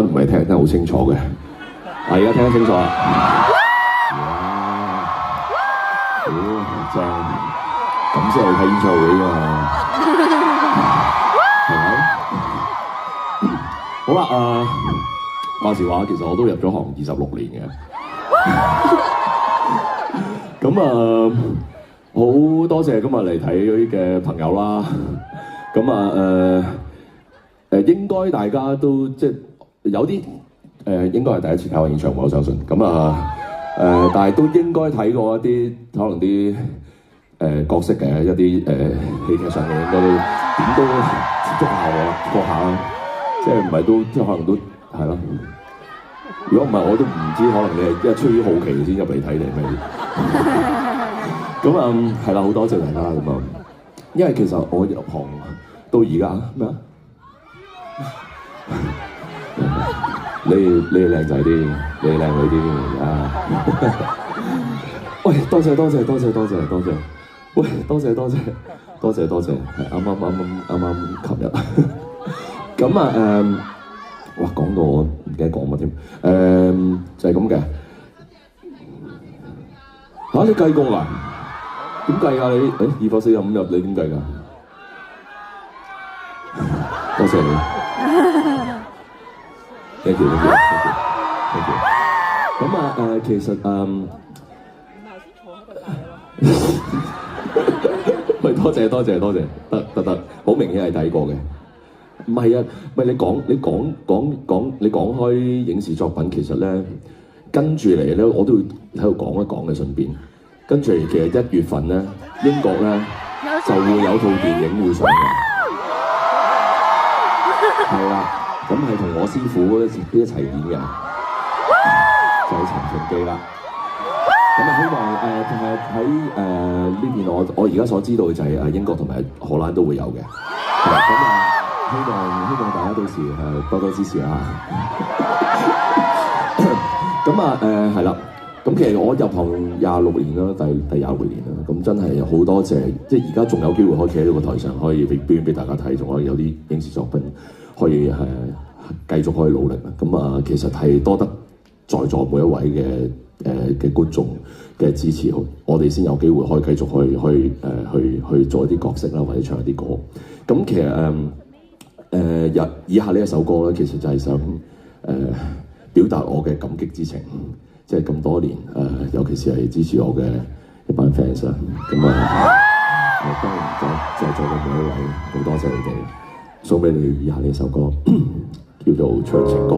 唔係聽得好清楚嘅，而家聽得清楚啦。哇！正，咁先係睇演唱會㗎嘛，係咪？好啦，話時話，其實我都入咗行26年嘅。咁好多謝今日嚟睇嘅朋友啦。咁應該大家都即係有啲應該係第一次睇我演唱會，我相信。但係都應該睇過一啲可能啲角色嘅一啲戲劇上嘅，應該都點都接觸下我過下啦。即係唔係都即係可能都係咯。如果唔係我都唔知，可能你係因為出於好奇先入嚟睇定咩？咁係啦，好多謝大家咁啊！因為其實我入行到而家咩啊？你哋靚仔啲，你哋靚女啲啊！喂，多謝，喂，多謝，係啱琴日。咁哇，講到我唔記得講乜添，就係咁嘅。嚇，你計過㗎？點計㗎你？2、4、5入你點計㗎？多謝你。Thank you。咁其實喂，多謝，得，好明顯係睇過嘅。唔係啊，唔係你講開影視作品，其實咧跟住嚟咧，我都會喺度講一講嘅，順便。跟住其實1月份咧，英國咧就會有套電影會上嘅，係啦。咁係同我師傅一齊演嘅，就係陳傳記啦。咁希望喺呢邊我而家所知道嘅就係英國同埋荷蘭都會有嘅。咁希望大家到時多多支持啦。咁係啦。咁其實我入行26年啦，第26年啦。咁真係好多謝，即係而家仲有機會可以企喺呢個台上，可以表演俾大家睇，仲可以有啲影視作品可以繼續可以努力啦。咁其實係多得在座每一位嘅觀眾嘅支持，我哋先有機會可以繼續去做一啲角色啦，或者唱一啲歌。咁其實以下呢一首歌咧，其實就係想表達我嘅感激之情，即係咁多年尤其是係支持我嘅一班 fans 啦。咁當然在座嘅每一位，好多謝你哋，送俾你以下呢一首歌，叫做《長情歌》。